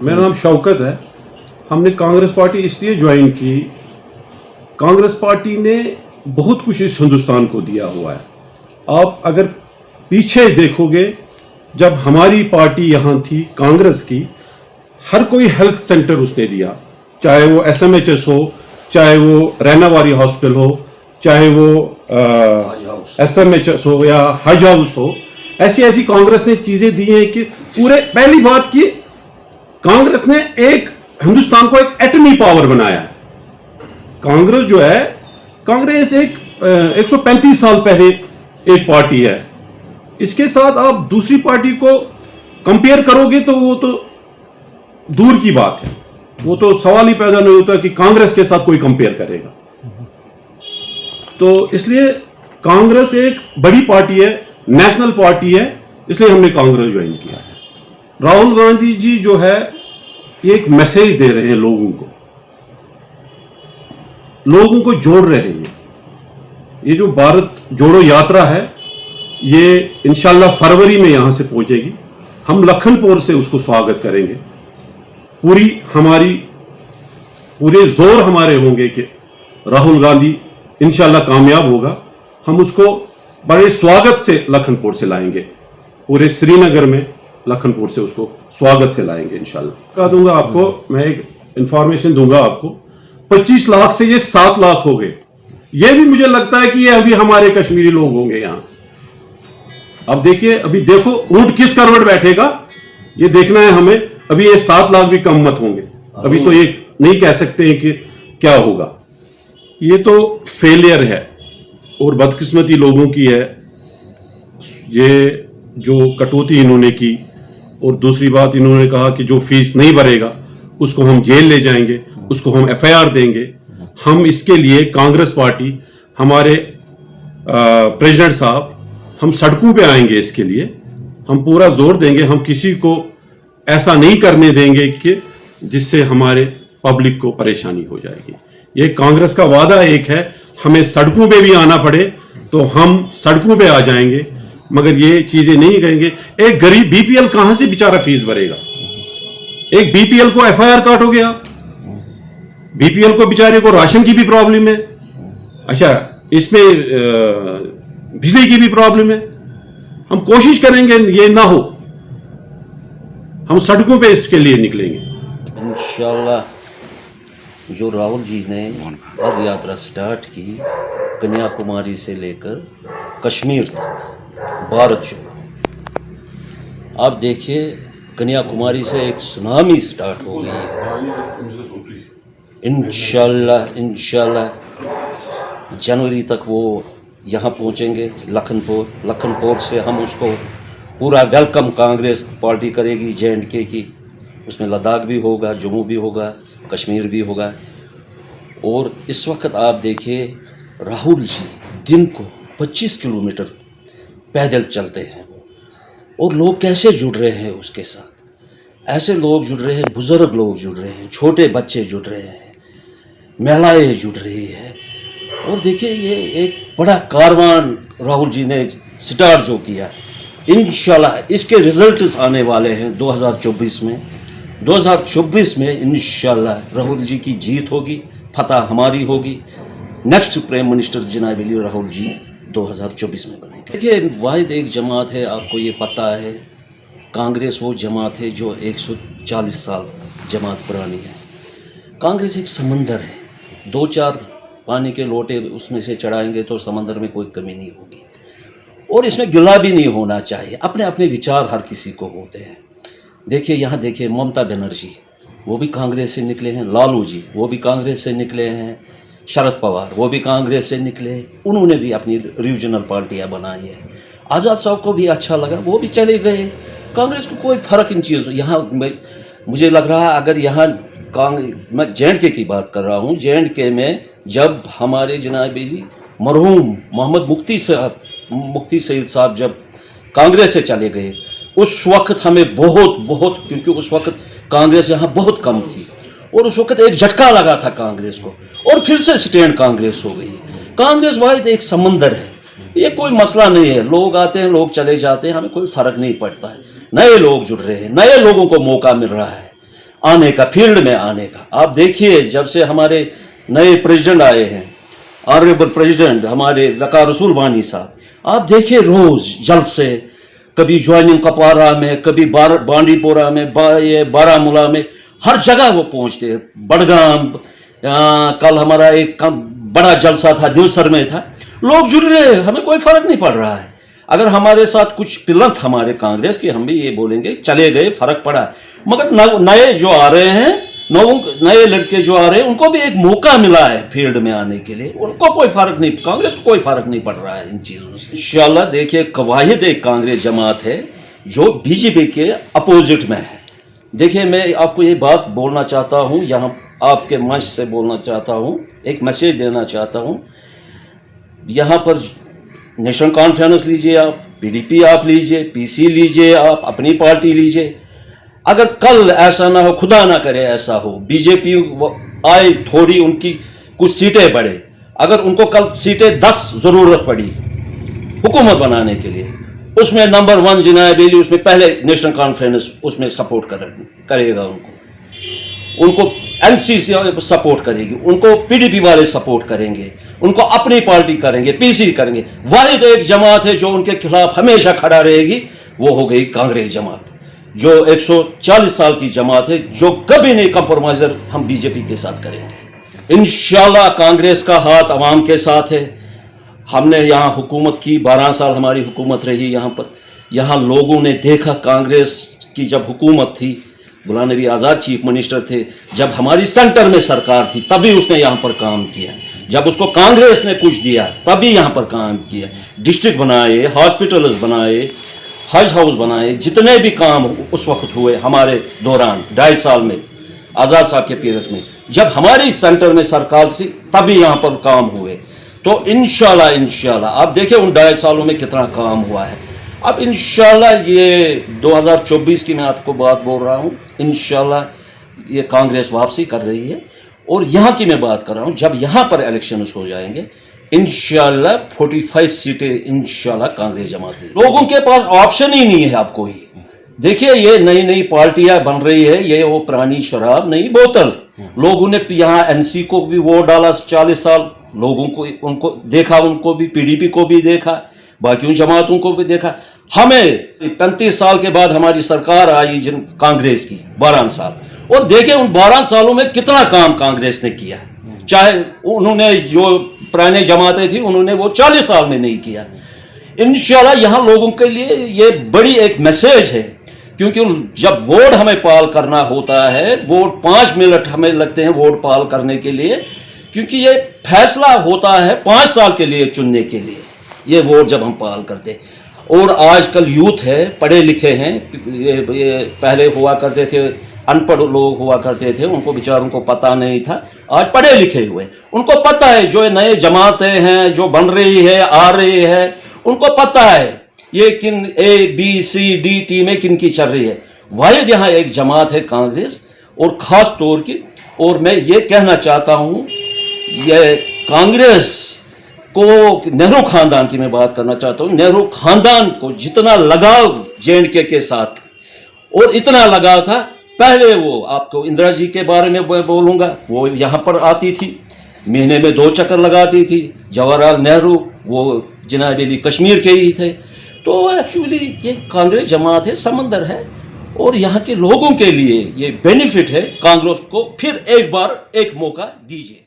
मेरा नाम शौकत है। हमने कांग्रेस पार्टी इसलिए ज्वाइन की, कांग्रेस पार्टी ने बहुत कुछ इस हिंदुस्तान को दिया हुआ है। आप अगर पीछे देखोगे, जब हमारी पार्टी यहाँ थी कांग्रेस की, हर कोई हेल्थ सेंटर उसने दिया, चाहे वो SMHS हो, चाहे वो रैनावारी हॉस्पिटल हो, चाहे वो SMHS हो या हज हाउस हो। ऐसी ऐसी कांग्रेस ने चीजें दी हैं कि पूरे, पहली बात की कांग्रेस ने एक हिंदुस्तान को एक एटमी पावर बनाया है। कांग्रेस जो है, कांग्रेस एक 135 साल पहले एक पार्टी है। इसके साथ आप दूसरी पार्टी को कंपेयर करोगे तो वो तो दूर की बात है, वो तो सवाल ही पैदा नहीं होता कि कांग्रेस के साथ कोई कंपेयर करेगा। तो इसलिए कांग्रेस एक बड़ी पार्टी है, नेशनल पार्टी है, इसलिए हमने कांग्रेस ज्वाइन किया है। राहुल गांधी जी जो है, ये एक मैसेज दे रहे हैं लोगों को जोड़ रहे हैं। ये जो भारत जोड़ो यात्रा है, ये इंशाल्लाह फरवरी में यहां से पहुंचेगी। हम लखनपुर से उसको स्वागत करेंगे। पूरे जोर हमारे होंगे कि राहुल गांधी इंशाल्लाह कामयाब होगा। हम उसको बड़े स्वागत से लखनपुर से लाएंगे, पूरे श्रीनगर में लखनपुर से उसको स्वागत से लाएंगे इंशाल्लाह। बता दूंगा आपको, मैं एक इंफॉर्मेशन दूंगा आपको, 25 लाख से ये 7 लाख हो गए। ये भी मुझे लगता है कि ये अभी हमारे कश्मीरी लोग होंगे यहां। अब देखिए, अभी देखो ऊंट किस करवट बैठेगा, ये देखना है हमें। अभी ये 7 लाख भी कम मत होंगे। अभी तो ये नहीं कह सकते हैं कि क्या होगा। ये तो फेलियर है और बदकिस्मती लोगों की है, ये जो कटौती इन्होंने की। और दूसरी बात, इन्होंने कहा कि जो फीस नहीं भरेगा उसको हम जेल ले जाएंगे, उसको हम FIR देंगे। हम इसके लिए कांग्रेस पार्टी, हमारे प्रेसिडेंट साहब, हम सड़कों पे आएंगे। इसके लिए हम पूरा जोर देंगे। हम किसी को ऐसा नहीं करने देंगे कि जिससे हमारे पब्लिक को परेशानी हो जाएगी। ये कांग्रेस का वादा एक है, हमें सड़कों पे भी आना पड़े तो हम सड़कों पे आ जाएंगे, मगर ये चीजें नहीं करेंगे। एक गरीब BPL कहां से बेचारा फीस भरेगा? एक BPL को FIR काटोगे आप? BPL को बेचारे को राशन की भी प्रॉब्लम है, अच्छा इसमें बिजली की भी प्रॉब्लम है। हम कोशिश करेंगे ये ना हो, हम सड़कों पे इसके लिए निकलेंगे इंशाल्लाह। जो राहुल जी ने पद यात्रा स्टार्ट की, कन्याकुमारी से लेकर कश्मीर तक, भारत जोड़ो, आप देखिए कन्याकुमारी से एक सुनामी स्टार्ट हो गई है। इंशाल्लाह जनवरी तक वो यहाँ पहुँचेंगे लखनपुर से हम उसको पूरा वेलकम कांग्रेस पार्टी करेगी J&K की। उसमें लद्दाख भी होगा, जम्मू भी होगा, कश्मीर भी होगा। और इस वक्त आप देखिए राहुल जी दिन को 25 किलोमीटर पैदल चलते हैं, और लोग कैसे जुड़ रहे हैं उसके साथ। ऐसे लोग जुड़ रहे हैं, बुजुर्ग लोग जुड़ रहे हैं, छोटे बच्चे जुड़ रहे हैं, महिलाएं जुड़ रही है। और देखिए ये एक बड़ा कारवान राहुल जी ने स्टार्ट जो किया, इंशाल्लाह इसके रिजल्ट्स आने वाले हैं 2024 में। 2024 में इंशाल्लाह राहुल जी की जीत होगी, फतह हमारी होगी। नेक्स्ट प्राइम मिनिस्टर जनाब अली राहुल जी 2024 में बनेंगे। देखिए वाहिद एक जमात है, आपको ये पता है, कांग्रेस वो जमात है जो 140 साल जमात पुरानी है। कांग्रेस एक समंदर है, 2-4 पानी के लोटे उसमें से चढ़ाएंगे तो समंदर में कोई कमी नहीं होगी। और इसमें गिला भी नहीं होना चाहिए, अपने अपने विचार हर किसी को होते हैं। देखिए यहाँ देखिए ममता बनर्जी, वो भी कांग्रेस से निकले हैं, लालू जी वो भी कांग्रेस से निकले हैं, शरद पवार वो भी कांग्रेस से निकले, उन्होंने भी अपनी रीजनल पार्टियां बनाई है। आज़ाद साहब को भी अच्छा लगा, वो भी चले गए। कांग्रेस को कोई फ़र्क इन चीज़ों, यहाँ मुझे लग रहा है अगर यहाँ मैं J&K की बात कर रहा हूँ, J&K में जब हमारे जनाब मरहूम मोहम्मद मुफ्ती सईद साहब जब कांग्रेस से चले गए, उस वक्त हमें बहुत क्योंकि उस वक्त कांग्रेस यहाँ बहुत कम थी, और उस वक्त एक झटका लगा था कांग्रेस को, और फिर से स्टैंड कांग्रेस हो गई। कांग्रेस वाहिद एक समंदर है, ये कोई मसला नहीं है। लोग आते हैं, लोग चले जाते हैं, हमें कोई फ़र्क नहीं पड़ता है। नए लोग जुड़ रहे हैं, नए लोगों को मौका मिल रहा है। आने का, फील्ड में आने का। आप देखिए जब से हमारे नए प्रेसिडेंट आए हैं, ऑनरेबल प्रेसिडेंट हमारे वकार रसूल वानी साहब, आप देखिए रोज जलसे, कभी ज्वाइनिंग कपारा में, कभी बांडीपोरा में, ये बारामूला में, हर जगह वो पहुंचते हैं। बड़गाम, कल हमारा एक बड़ा जलसा था, दिलसर में था, लोग जुड़ रहे हैं, हमें कोई फर्क नहीं पड़ रहा है। अगर हमारे साथ कुछ पिलंथ हमारे कांग्रेस के, हम भी ये बोलेंगे चले गए, फर्क पड़ा, मगर नए जो आ रहे हैं, नए लड़के जो आ रहे हैं, उनको भी एक मौका मिला है फील्ड में आने के लिए, उनको कोई फर्क नहीं, कांग्रेस को कोई फर्क नहीं पड़ रहा है इन चीजों से। इंशाल्लाह देखिए कवायद एक कांग्रेस जमात है जो बीजेपी के अपोजिट में है। देखिए मैं आपको ये बात बोलना चाहता हूँ, यहाँ आपके मंच से बोलना चाहता हूँ, एक मैसेज देना चाहता हूँ। यहाँ पर नेशनल कॉन्फ्रेंस लीजिए आप, पीडीपी आप लीजिए, पीसी लीजिए, आप अपनी पार्टी लीजिए, अगर कल ऐसा ना हो, खुदा ना करे ऐसा हो, बीजेपी आए, थोड़ी उनकी कुछ सीटें बढ़े, अगर उनको कल सीटें 10 जरूरत पड़ी हुकूमत बनाने के लिए, उसमें नंबर 1 जिनायब अली, उसमें पहले नेशनल कॉन्फ्रेंस उसमें सपोर्ट करेगा, उनको एनसीसी सपोर्ट करेगी, उनको पीडीपी वाले सपोर्ट करेंगे, उनको अपनी पार्टी करेंगे, पीसी करेंगे। वाहिद एक जमात है जो उनके खिलाफ हमेशा खड़ा रहेगी, वो हो गई कांग्रेस जमात, जो 140 साल की जमात है, जो कभी नहीं कंप्रोमाइजर हम बीजेपी के साथ करेंगे। इंशाल्लाह कांग्रेस का हाथ अवाम के साथ है। हमने यहाँ हुकूमत की, 12 साल हमारी हुकूमत रही यहाँ पर। यहाँ लोगों ने देखा कांग्रेस की जब हुकूमत थी, गुलाम नबी आज़ाद चीफ मिनिस्टर थे, जब हमारी सेंटर में सरकार थी तभी उसने यहाँ पर काम किया, जब उसको कांग्रेस ने कुछ दिया तभी यहाँ पर काम किया। डिस्ट्रिक्ट बनाए, हॉस्पिटल्स बनाए, हज हाउस बनाए, जितने भी काम उस वक्त हुए हमारे दौरान 2.5 साल में, आज़ाद साहब के पीरियड में, जब हमारी सेंटर में सरकार थी तभी यहाँ पर काम हुए। तो इंशाल्लाह आप देखिए उन 2.5 सालों में कितना काम हुआ है। अब इंशाल्लाह ये 2024 की मैं आपको बात बोल रहा हूँ, इंशाल्लाह ये कांग्रेस वापसी कर रही है। और यहाँ की मैं बात कर रहा हूँ, जब यहाँ पर इलेक्शन हो जाएंगे इंशाल्लाह 45 सीटें इंशाल्लाह कांग्रेस जमात देगी। लोगों के पास ऑप्शन ही नहीं है। आपको ही देखिए ये नई नई पार्टियां बन रही है, ये वो पुरानी शराब नई बोतल। लोगों ने यहाँ एनसी को भी वोट डाला 40 साल, लोगों को उनको देखा, उनको भी पीडीपी को भी देखा, बाकी जमातों को भी देखा। हमें 35 साल के बाद हमारी सरकार आई जिन कांग्रेस की 12 साल, और देखिए उन 12 सालों में कितना काम कांग्रेस ने किया। चाहे उन्होंने जो पुराने जमातें थी उन्होंने वो 40 साल में नहीं किया। इंशाल्लाह यहाँ लोगों के लिए ये बड़ी एक मैसेज है, क्योंकि जब वोट हमें पाल करना होता है, वोट 5 मिनट हमें लगते हैं वोट पाल करने के लिए, क्योंकि ये फैसला होता है 5 साल के लिए चुनने के लिए, ये वोट जब हम पाल करते हैं। और आजकल यूथ है, पढ़े लिखे हैं, ये पहले हुआ करते थे अनपढ़ लोग हुआ करते थे, उनको बेचारों को पता नहीं था, आज पढ़े लिखे हुए उनको पता है। जो नए जमातें हैं जो बन रही है, आ रही है, उनको पता है ये किन ABCD टीमें किन की चल रही है। वाहिद यहाँ एक जमात है कांग्रेस, और ख़ास तौर की। और मैं ये कहना चाहता हूँ, ये कांग्रेस को, नेहरू खानदान की मैं बात करना चाहता हूँ, नेहरू खानदान को जितना लगाव J&K के साथ, और इतना लगाव था पहले, वो आपको इंदिरा जी के बारे में बोलूँगा, वो यहाँ पर आती थी, महीने में 2 चक्कर लगाती थी। जवाहरलाल नेहरू वो जिनाब अली कश्मीर के ही थे। तो एक्चुअली ये कांग्रेस जमात है, समंदर है, और यहाँ के लोगों के लिए ये बेनिफिट है। कांग्रेस को फिर एक बार एक मौका दीजिए।